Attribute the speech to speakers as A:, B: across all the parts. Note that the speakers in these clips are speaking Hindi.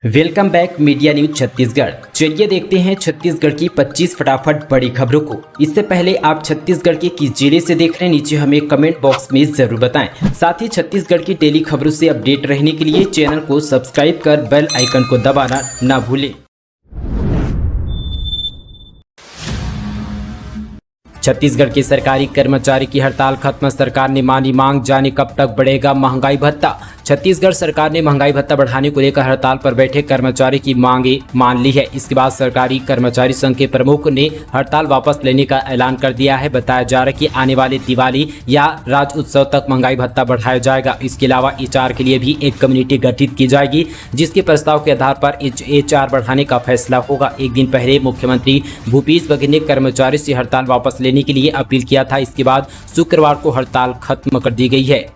A: Welcome back media news Chhattisgarh. चलिए देखते हैं छत्तीसगढ़ की 25 फटाफट बड़ी खबरों को। इससे पहले आप छत्तीसगढ़ के किस जिले से देख रहे हैं, नीचे हमें कमेंट बॉक्स में जरूर बताएं। साथ ही छत्तीसगढ़ की डेली खबरों से अपडेट रहने के लिए चैनल को सब्सक्राइब कर बेल आइकन को दबाना ना भूलें। छत्तीसगढ़ के सरकारी कर्मचारी की हड़ताल खत्म, सरकार ने मानी मांग, जाने कब तक बढ़ेगा महंगाई भत्ता। छत्तीसगढ़ सरकार ने महंगाई भत्ता बढ़ाने को लेकर हड़ताल पर बैठे कर्मचारी की मांगे मान ली है। इसके बाद सरकारी कर्मचारी संघ के प्रमुख ने हड़ताल वापस लेने का ऐलान कर दिया है। बताया जा रहा है कि आने वाले दिवाली या राज्य उत्सव तक महंगाई भत्ता बढ़ाया जाएगा। इसके अलावा HR के लिए भी एक कमेटी गठित की जाएगी, जिसके प्रस्ताव के आधार पर HR बढ़ाने का फैसला होगा। एक दिन पहले मुख्यमंत्री भूपेश बघेल ने कर्मचारी से हड़ताल वापस लेने के लिए अपील किया था। इसके बाद शुक्रवार को हड़ताल खत्म कर दी गई है।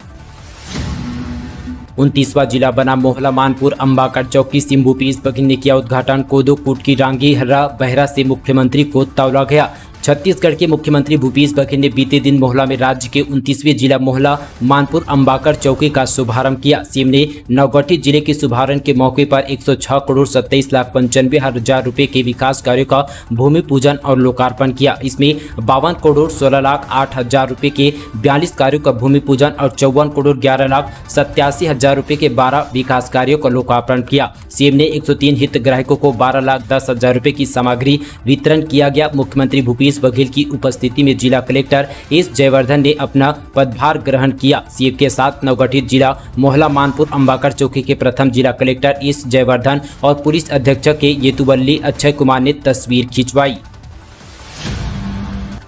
A: 29वां जिला बना मोहला मानपुर अंबाकर चौकी। सीएम भूपेश बघेल ने किया उद्घाटन। कोदो कूट की रांगी हर्रा बहरा से मुख्यमंत्री को तौला गया। छत्तीसगढ़ के मुख्यमंत्री भूपेश बघेल ने बीते दिन मोहला में राज्य के 29वें जिला मोहला मानपुर अंबाकर चौकी का शुभारंभ किया। सीएम ने नवगठित जिले के शुभारंभ के मौके पर 106 करोड़ 27,95,000 रुपए के विकास कार्यों का भूमि पूजन और लोकार्पण किया। इसमें 52 करोड़ 16,08,000 रुपए के 42 कार्यों का भूमि पूजन और 54 करोड़ 11,87,000 रुपए के 12 विकास कार्यों का लोकार्पण किया। सीएम ने 103 हितग्राहकों को 12,10,000 रुपए की सामग्री वितरण किया गया। मुख्यमंत्री भूपेश बघेल की उपस्थिति में जिला कलेक्टर एस जयवर्धन ने अपना पदभार ग्रहण किया। सीएम के साथ नवगठित जिला मोहला मानपुर अंबाकर चौकी के प्रथम जिला कलेक्टर एस जयवर्धन और पुलिस अधीक्षक के येतुवल्ली अक्षय कुमार ने तस्वीर खिंचवाई।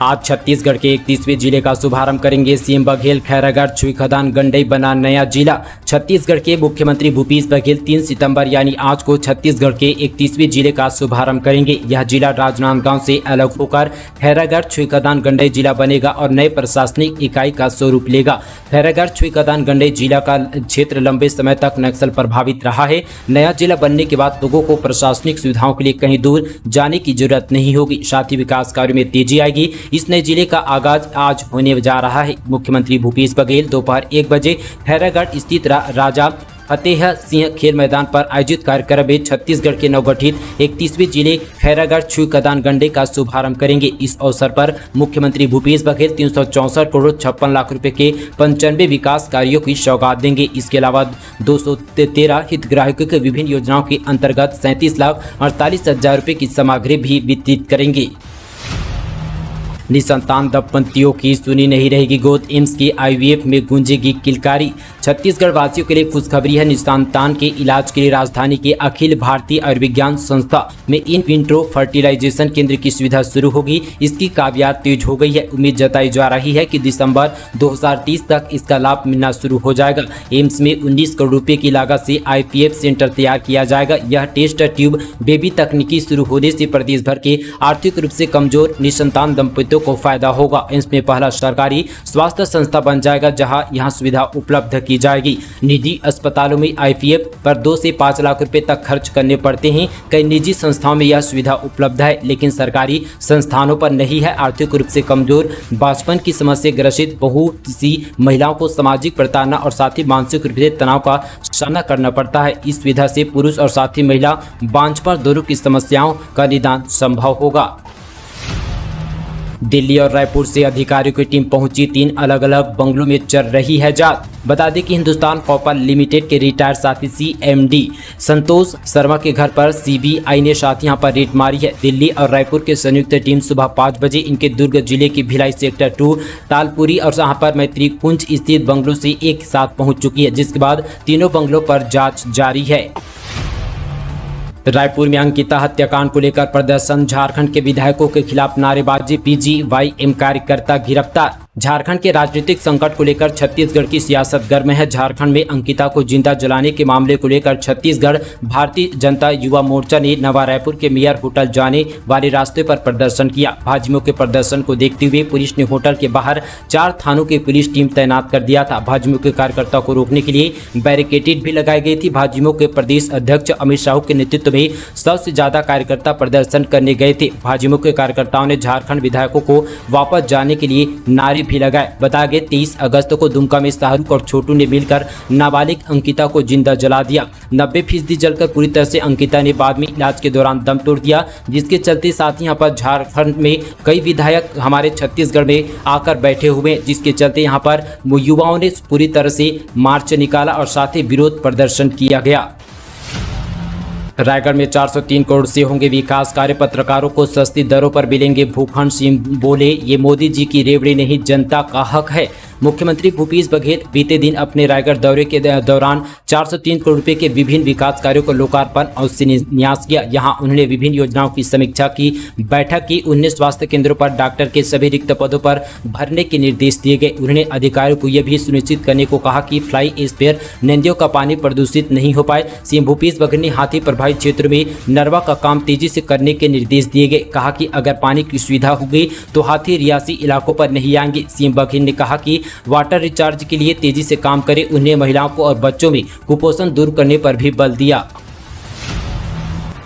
A: आज छत्तीसगढ़ के 31वें जिले का शुभारंभ करेंगे सीएम बघेल। खैरागढ़ छुईखदान गंडई बना नया जिला। छत्तीसगढ़ के मुख्यमंत्री भूपेश बघेल 3 सितंबर यानी आज को छत्तीसगढ़ के 31वें जिले का शुभारंभ करेंगे। यह जिला राजनांदगांव से अलग होकर खैरागढ़ छुईखदान गंडई जिला बनेगा और नए प्रशासनिक इकाई का स्वरूप लेगा। खैरागढ़ छुईखदान गंडई जिला का क्षेत्र लंबे समय तक नक्सल प्रभावित रहा है। नया जिला बनने के बाद लोगों को प्रशासनिक सुविधाओं के लिए कहीं दूर जाने की जरूरत नहीं होगी। साथ ही विकास कार्यों में तेजी आएगी। इस नए जिले का आगाज आज होने जा रहा है। मुख्यमंत्री भूपेश बघेल दोपहर 1 बजे खैरागढ़ स्थित राजा फतेह सिंह खेल मैदान पर आयोजित कार्यक्रम में छत्तीसगढ़ के नवगठित 31वें जिले खैरागढ़ छुईखदान गंडई का शुभारंभ करेंगे। इस अवसर पर मुख्यमंत्री भूपेश बघेल 364 करोड़ 56 लाख रुपए के 95 विकास कार्यों की सौगात देंगे। इसके अलावा 213 हितग्राहकों के विभिन्न योजनाओं के अंतर्गत 37,48,000 रुपए की सामग्री भी वितरित करेंगे। निसंतान दंपतियों की सुनी नहीं रहेगी गोद। एम्स के IVF में गूंजेगी किलकारी। छत्तीसगढ़ वासियों के लिए खुशखबरी है। निसंतान के इलाज के लिए राजधानी के अखिल भारतीय आयुर्विज्ञान संस्था में इन विट्रो फर्टिलाइजेशन केंद्र की सुविधा शुरू होगी। इसकी काबिलियत तेज हो गई है। उम्मीद जताई जा रही है कि दिसंबर 2030 तक इसका लाभ मिलना शुरू हो जाएगा। एम्स में 19 करोड़ रुपए की लागत से IVF सेंटर तैयार किया जाएगा। यह टेस्ट ट्यूब बेबी तकनीकी शुरू होने से प्रदेश भर के आर्थिक रूप से कमजोर निसंतान दंपतियों को फायदा होगा। इसमें पहला सरकारी स्वास्थ्य संस्था बन जाएगा जहां यहां सुविधा उपलब्ध की जाएगी। निजी अस्पतालों में IVF पर 2 से 5 लाख रुपए तक खर्च करने पड़ते हैं। कई निजी संस्थाओं में यह सुविधा उपलब्ध है, लेकिन सरकारी संस्थानों पर नहीं है। आर्थिक रूप से कमजोर, बचपन की समस्या ग्रसित बहुत सी महिलाओं को सामाजिक प्रताड़ना और साथ ही मानसिक रूप से तनाव का सामना करना पड़ता है। इस सुविधा से पुरुष और साथ ही महिला बांझपन दोनों की समस्याओं का निदान संभव होगा। दिल्ली और रायपुर से अधिकारियों की टीम पहुंची। 3 अलग अलग बंगलों में चल रही है जांच। बता दें कि हिंदुस्तान कॉपर लिमिटेड के रिटायर्ड साथी CMD संतोष शर्मा के घर पर CBI ने साथ यहां पर रेड मारी है। दिल्ली और रायपुर के संयुक्त टीम सुबह 5 बजे इनके दुर्ग जिले के भिलाई सेक्टर 2 तालपुरी और यहां पर मैत्री कुंज स्थित बंगलों से एक साथ पहुंच चुकी है, जिसके बाद तीनों बंगलों पर जाँच जारी है। रायपुर में अंकिता हत्याकांड को लेकर प्रदर्शन। झारखंड के विधायकों के खिलाफ नारेबाजी। PGYM कार्यकर्ता गिरफ्तार। झारखंड के राजनीतिक संकट को लेकर छत्तीसगढ़ की सियासत गर्म है। झारखंड में अंकिता को जिंदा जलाने के मामले को लेकर छत्तीसगढ़ भारतीय जनता युवा मोर्चा ने नवा रायपुर के मेयर होटल जाने वाले रास्ते पर प्रदर्शन किया। भाजयुमो के प्रदर्शन को देखते हुए पुलिस ने होटल के बाहर 4 थानों की पुलिस टीम तैनात कर दिया था। भाजयुमो के कार्यकर्ताओं को रोकने के लिए बैरिकेड भी लगाई गई थी। भाजयुमो के प्रदेश अध्यक्ष अमित शाह के नेतृत्व में 100 से ज्यादा कार्यकर्ता प्रदर्शन करने गए थे। भाजयुमो के कार्यकर्ताओं ने झारखंड विधायकों को वापस जाने के लिए नारे भी लगाए। बताया गया 23 अगस्त को दुमका में शाहरुख और छोटू ने मिलकर नाबालिग अंकिता को जिंदा जला दिया। 90% जलकर पूरी तरह से अंकिता ने बाद में इलाज के दौरान दम तोड़ दिया, जिसके चलते साथ ही यहाँ पर झारखंड में कई विधायक हमारे छत्तीसगढ़ में आकर बैठे हुए, जिसके चलते यहाँ पर युवाओं ने पूरी तरह से मार्च निकाला और साथ ही विरोध प्रदर्शन किया गया। रायगढ़ में 403 करोड़ से होंगे विकास कार्य, पत्रकारों को सस्ती दरों पर मिलेंगे भूखंड। सिंह बोले, ये मोदी जी की रेवड़ी नहीं, जनता का हक है। मुख्यमंत्री भूपेश बघेल बीते दिन अपने रायगढ़ दौरे के दौरान 403 करोड़ रुपए के विभिन्न विकास कार्यों को लोकार्पण और शिलान्यास किया। यहां उन्होंने विभिन्न योजनाओं की समीक्षा की, बैठक की। 19 स्वास्थ्य केंद्रों पर डॉक्टर के सभी रिक्त पदों पर भरने के निर्देश दिए गए। उन्होंने अधिकारियों को यह भी सुनिश्चित करने को कहा कि फ्लाई एश पर नदियों का पानी प्रदूषित नहीं हो पाए। सीएम भूपेश बघेल ने हाथी प्रभावित क्षेत्र में नरवा का काम तेजी से करने के निर्देश दिए गए। कहा कि अगर पानी की सुविधा होगी तो हाथी रियासी इलाकों पर नहीं आएंगे। सीएम बघेल ने कहा कि वाटर रिचार्ज के लिए तेजी से काम करें। उन्हें महिलाओं को और बच्चों में कुपोषण दूर करने पर भी बल दिया।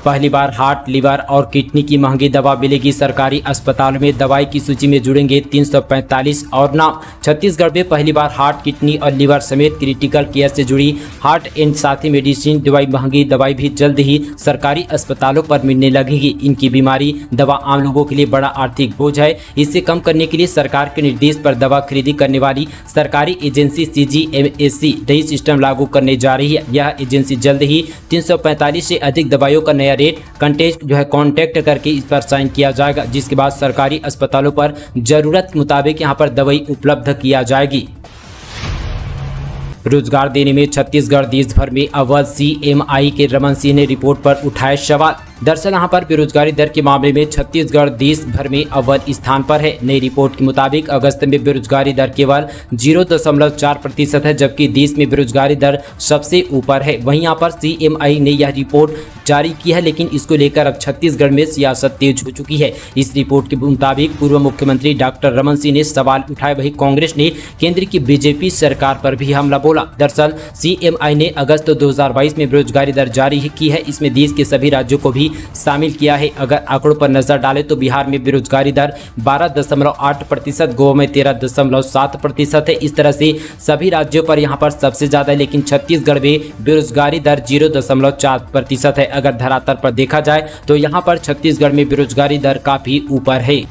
A: पहली बार हार्ट, लिवर और किडनी की महंगी दवा मिलेगी। सरकारी अस्पतालों में दवाई की सूची में जुड़ेंगे 345 और नाम। छत्तीसगढ़ में पहली बार हार्ट, किडनी और लिवर समेत क्रिटिकल केयर से जुड़ी हार्ट एंड साथी मेडिसिन दवाई, महंगी दवाई भी जल्द ही सरकारी अस्पतालों पर मिलने लगेगी। इनकी बीमारी दवा आम लोगों के लिए बड़ा आर्थिक बोझ है। इसे कम करने के लिए सरकार के निर्देश पर दवा खरीदी करने वाली सरकारी एजेंसी CGMSC नई सिस्टम लागू करने जा रही है। यह एजेंसी जल्द ही 345 से अधिक दवाइयों का नया रेट कांटेक्ट करके इस पर साइन किया जाएगा, जिसके बाद सरकारी अस्पतालों पर जरूरत के मुताबिक यहां पर दवाई उपलब्ध किया जाएगी। रोजगार देने में छत्तीसगढ़ देश भर में अव्वल। CMI के रमन सिंह ने रिपोर्ट पर उठाए सवाल। दरअसल यहाँ पर बेरोजगारी दर के मामले में छत्तीसगढ़ देश भर में अव्वल स्थान पर है। नई रिपोर्ट के मुताबिक अगस्त में बेरोजगारी दर केवल 0.4% है, जबकि देश में बेरोजगारी दर सबसे ऊपर है। वहीं यहाँ पर CMI ने यह रिपोर्ट जारी की है, लेकिन इसको लेकर अब छत्तीसगढ़ में सियासत तेज हो चुकी है। इस रिपोर्ट के मुताबिक पूर्व मुख्यमंत्री डॉक्टर रमन सिंह ने सवाल उठाए, वहीं कांग्रेस ने केंद्र की BJP सरकार पर भी हमला बोला। दरअसल CMI ने अगस्त 2022 में बेरोजगारी दर जारी की है। इसमें देश के सभी राज्यों को भी शामिल किया है। अगर आंकड़ों पर नजर डालें तो बिहार में बेरोजगारी दर 12.8%, गोवा में 13.7% है। इस तरह से सभी राज्यों पर यहां पर सबसे ज्यादा है, लेकिन छत्तीसगढ़ में बेरोजगारी दर 0.4% है। अगर धरातल पर देखा जाए तो यहां पर छत्तीसगढ़ में बेरोजगारी दर काफी ऊपर है।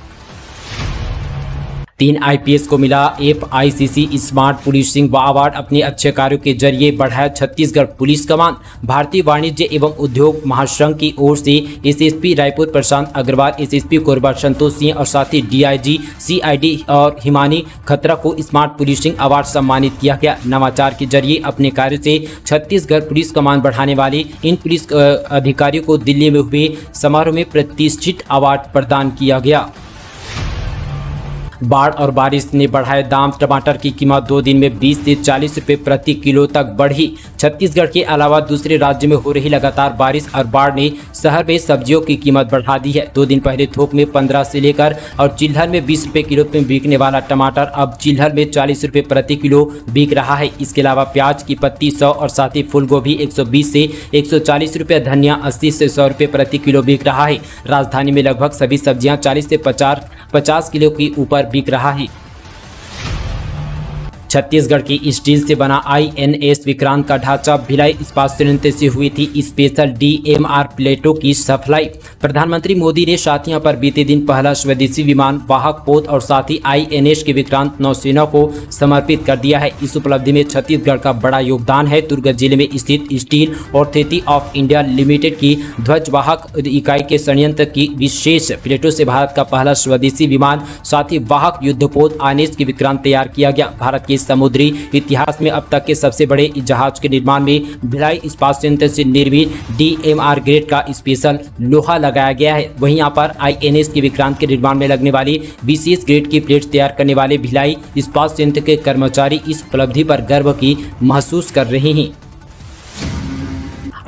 A: 3 IPS को मिला FICC स्मार्ट पुलिसिंग अवार्ड। अपने अच्छे कार्यों के जरिए बढ़ाया छत्तीसगढ़ पुलिस कमान। भारतीय वाणिज्य एवं उद्योग महासंघ की ओर से SSP रायपुर प्रशांत अग्रवाल, SSP कोरबा संतोष सिंह और साथ ही DIG CID और हिमानी खतरा को स्मार्ट पुलिसिंग अवार्ड सम्मानित किया गया। नवाचार के जरिए अपने कार्य से छत्तीसगढ़ पुलिस कमान बढ़ाने वाले इन पुलिस अधिकारियों को दिल्ली में हुए समारोह में प्रतिष्ठित अवार्ड प्रदान किया गया। बाढ़ और बारिश ने बढ़ाए दाम। टमाटर की कीमत 2 दिन में 20 से 40 रुपए प्रति किलो तक बढ़ी। छत्तीसगढ़ के अलावा दूसरे राज्यों में हो रही लगातार बारिश और बाढ़ ने शहर में सब्जियों की कीमत बढ़ा दी है। 2 दिन पहले थोक में 15 से लेकर और चिल्हर में 20 रुपए किलो में बिकने वाला टमाटर अब चिल्हर में 40 रुपए प्रति किलो बिक रहा है। इसके अलावा प्याज की पत्ती 100 और साथ ही फूल गोभी 120 से 140 रुपए, धनिया 80 से 100 रुपए प्रति किलो बिक रहा है। राजधानी में लगभग सभी सब्जियां 40 से 50 किलो के ऊपर बिक रहा है। छत्तीसगढ़ की स्टील से बना INS विक्रांत का ढांचा भिलाई इस्पात संयंत्र से हुई थी स्पेशल DMR प्लेटों की सप्लाई। प्रधानमंत्री मोदी ने साथियों पर बीते दिन पहला स्वदेशी विमान वाहक पोत और साथ ही INS के विक्रांत नौसेना को समर्पित कर दिया है। इस उपलब्धि में छत्तीसगढ़ का बड़ा योगदान है। दुर्ग जिले में स्थित steel authority of India limited की ध्वजवाहक इकाई के संयंत्र की विशेष प्लेटों से भारत का पहला स्वदेशी विमान साथ ही वाहक युद्धपोत INS की विक्रांत तैयार किया गया। भारत के समुद्री इतिहास में अब तक के सबसे बड़े जहाज के निर्माण में भिलाई इस्पात संयंत्र से निर्मित DMR ग्रेड का स्पेशल लोहा लगाया गया है। वहीं यहाँ पर INS के विक्रांत के निर्माण में लगने वाली विशेष ग्रेड की प्लेट तैयार करने वाले भिलाई इस्पात संयंत्र के कर्मचारी इस उपलब्धि पर गर्व की महसूस कर रहे हैं।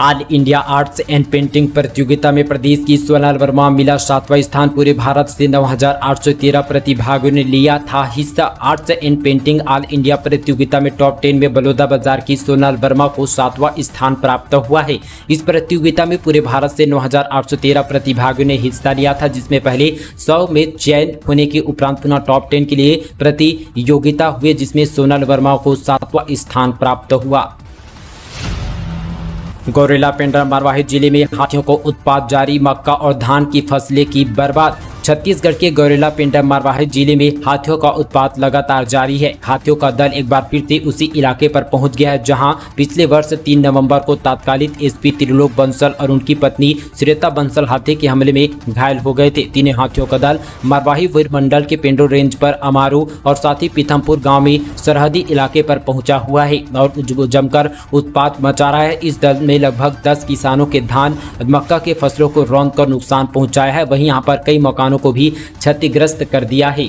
A: All India arts and painting प्रतियोगिता में प्रदेश की सोनल वर्मा मिला 7वां स्थान। पूरे भारत से 9,813 प्रतिभागियों ने लिया था हिस्सा। Arts and painting all India प्रतियोगिता में टॉप 10 में बलौदाबाजार की सोनल वर्मा को 7वां स्थान प्राप्त हुआ है। इस प्रतियोगिता में पूरे भारत से 9,813 प्रतिभागियों ने हिस्सा लिया था, जिसमें पहले 100 में चयन होने के उपरांत पुनः टॉप 10 के लिए प्रतियोगिता हुए, जिसमें सोनल वर्मा को 7वां स्थान प्राप्त हुआ। गौरेला पेंड्रा मरवाही जिले में हाथियों को उत्पात जारी। मक्का और धान की फसलें की बर्बाद। छत्तीसगढ़ के गौरेला पेंड्रा मरवाही जिले में हाथियों का उत्पात लगातार जारी है। हाथियों का दल एक बार फिर से उसी इलाके पर पहुंच गया है जहां पिछले वर्ष 3 नवंबर को तत्कालीन एसपी त्रिलोक बंसल और उनकी पत्नी श्वेता बंसल हाथी के हमले में घायल हो गए थे। तीनों हाथियों का दल मरवाही वीर मंडल के पेंड्रो रेंज पर अमारू और साथ ही पीथमपुर गाँव में सरहदी इलाके पर पहुंचा हुआ है और जमकर उत्पात मचा रहा है। इस दल में लगभग 10 किसानों के धान मक्का के फसलों को रौंद कर नुकसान पहुंचाया है। वहीं यहाँ पर कई मकानों को भी क्षतिग्रस्त कर दिया है।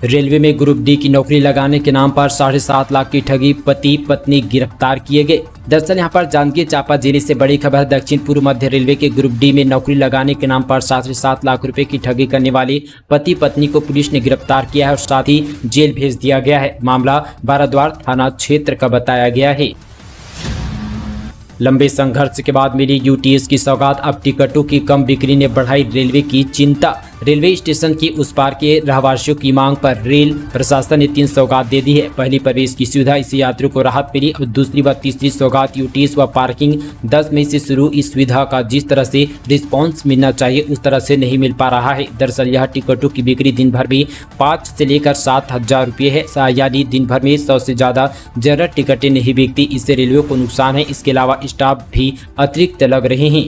A: रेलवे में ग्रुप डी की नौकरी लगाने के नाम पर 7.5 लाख की ठगी, पति पत्नी गिरफ्तार किए गए। दरअसल यहाँ पर जांजगीर चांपा जिले से बड़ी खबर। दक्षिण पूर्व मध्य रेलवे के ग्रुप डी में नौकरी लगाने के नाम पर 7.5 लाख रुपए की ठगी करने वाले पति पत्नी को पुलिस ने गिरफ्तार किया है और साथ ही जेल भेज दिया गया है। मामला बाराद्वार थाना क्षेत्र का बताया गया है। लंबे संघर्ष के बाद मिली यूटीएस की सौगात। अब टिकटों की कम बिक्री ने बढ़ाई रेलवे की चिंता। रेलवे स्टेशन की उस पार के रहवासियों की मांग पर रेल प्रशासन ने 3 सौगात दे दी है। पहली प्रवेश की सुविधा, इससे यात्रियों को राहत मिली। और दूसरी व तीसरी सौगात यूटीएस व पार्किंग 10 मई से शुरू। इस सुविधा का जिस तरह से रिस्पॉन्स मिलना चाहिए उस तरह से नहीं मिल पा रहा है। दरअसल यह टिकटों की बिक्री दिन भर में 5 से लेकर 7,000 रुपये है, यानी दिन भर में 100 से ज़्यादा जनरल टिकटें नहीं बिकती। इससे रेलवे को नुकसान है। इसके अलावा स्टाफ भी अतिरिक्त लग रहे हैं।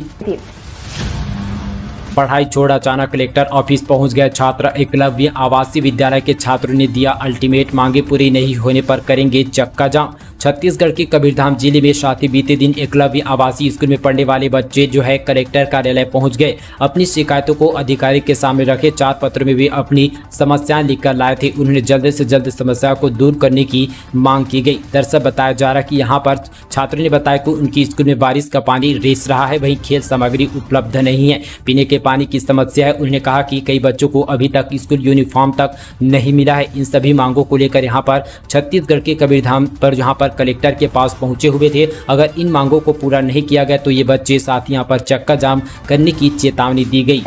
A: पढ़ाई छोड़ अचानक कलेक्टर ऑफिस पहुंच गए छात्र। एकलव्य आवासीय विद्यालय के छात्रों ने दिया अल्टीमेट, मांगे पूरी नहीं होने पर करेंगे चक्का जाम। छत्तीसगढ़ के कबीरधाम जिले में साथ ही बीते दिन एकलव्य आवासीय स्कूल में पढ़ने वाले बच्चे जो है कलेक्टर कार्यालय पहुंच गए। अपनी शिकायतों को अधिकारी के सामने रखे। 4 पत्रों में भी अपनी समस्याएं लिखकर लाए थे। उन्होंने जल्द से जल्द समस्या को दूर करने की मांग की गई। दरअसल बताया जा रहा है कि यहाँ पर छात्रों ने बताया कि उनकी स्कूल में बारिश का पानी रिस रहा है, वहीं खेल सामग्री उपलब्ध नहीं है, पीने के पानी की समस्या है। उन्होंने कहा कि कई बच्चों को अभी तक स्कूल यूनिफॉर्म तक नहीं मिला है। इन सभी मांगों को लेकर यहाँ पर छत्तीसगढ़ के कबीरधाम पर जहाँ पर कलेक्टर के पास पहुंचे हुए थे। अगर इन मांगों को पूरा नहीं किया गया तो ये बच्चे साथ यहाँ पर चक्का जाम करने की चेतावनी दी गई।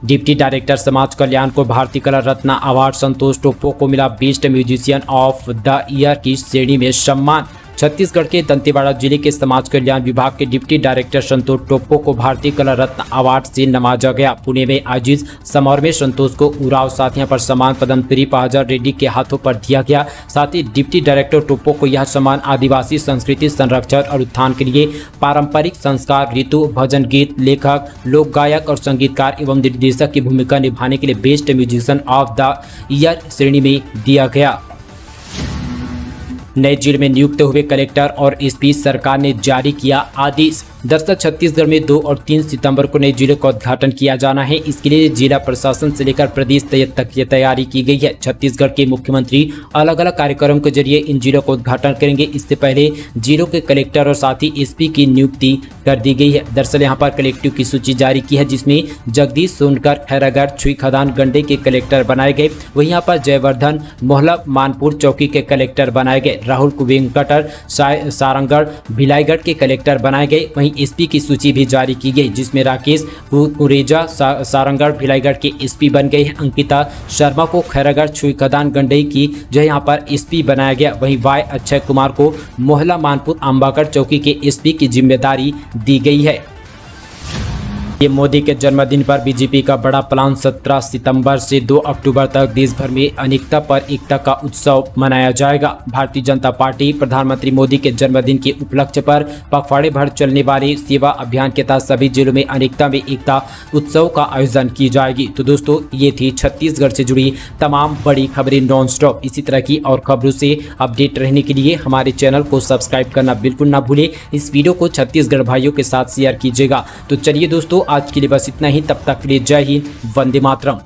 A: डिप्टी डायरेक्टर समाज कल्याण को भारतीय कला रत्न अवार्ड। संतोष टोप्पो को मिला best musician of the year की श्रेणी में सम्मान। छत्तीसगढ़ के दंतेवाड़ा जिले के समाज कल्याण विभाग के डिप्टी डायरेक्टर संतोष टोप्पो को भारतीय कला रत्न अवार्ड से नवाजा गया। पुणे में आयोजित समारोह में संतोष को उराव साथियों पर सम्मान पद्मश्री पहाजर रेड्डी के हाथों पर दिया गया। साथ ही डिप्टी डायरेक्टर टोप्पो को यह सम्मान आदिवासी संस्कृति संरक्षण और उत्थान के लिए पारंपरिक संस्कार, ऋतु, भजन गीत, लेखक, लोक गायक और संगीतकार एवं निर्देशक की भूमिका निभाने के लिए best musician of the year श्रेणी में दिया गया। नए जिले में नियुक्त हुए कलेक्टर और एसपी सरकार ने जारी किया आदेश। दरअसल छत्तीसगढ़ में 2 और 3 सितंबर को नए जिले का उद्घाटन किया जाना है। इसके लिए जिला प्रशासन से लेकर प्रदेश तक की तैयारी की गई है। छत्तीसगढ़ के मुख्यमंत्री अलग अलग कार्यक्रम के जरिए इन जिलों का उद्घाटन करेंगे। इससे पहले जिलों के कलेक्टर और साथ ही एसपी की नियुक्ति कर दी गई है। दरअसल यहाँ पर कलेक्टिव की सूची जारी की है, जिसमें जगदीश सोनकर खैरागढ़ छुईखदान गंडई के कलेक्टर बनाए गए। वहीं यहाँ पर जयवर्धन मोहला मानपुर चौकी के कलेक्टर बनाए गए। राहुल कुवेंकटर सारंगढ़ भिलाईगढ़ के कलेक्टर बनाए गए। वहीं एसपी की सूची भी जारी की गई, जिसमें राकेश कुरेजा सारंगढ़ भिलाईगढ़ के एसपी बन गए। अंकिता शर्मा को खैरागढ़ छुईखदान गंडई की जो है यहाँ पर एसपी बनाया गया। वहीं वाई अक्षय कुमार को मोहला मानपुर अंबागढ़ चौकी के एसपी की जिम्मेदारी दी गई है। ये मोदी के जन्मदिन पर बीजेपी का बड़ा प्लान। 17 सितंबर से 2 अक्टूबर तक देश भर में अनेकता पर एकता का उत्सव मनाया जाएगा। भारतीय जनता पार्टी प्रधानमंत्री मोदी के जन्मदिन के उपलक्ष्य पर पखवाड़े भर चलने वाले सेवा अभियान के तहत सभी जिलों में अनेकता में एकता उत्सव का आयोजन की जाएगी। तो दोस्तों, ये थी छत्तीसगढ़ से जुड़ी तमाम बड़ी खबरें नॉन स्टॉप। इसी तरह की और खबरों से अपडेट रहने के लिए हमारे चैनल को सब्सक्राइब करना बिल्कुल ना भूलें। इस वीडियो को छत्तीसगढ़ भाइयों के साथ शेयर कीजिएगा। तो चलिए दोस्तों, आज के लिए बस इतना ही। तब तक के लिए जय हिंद, वंदे मातरम।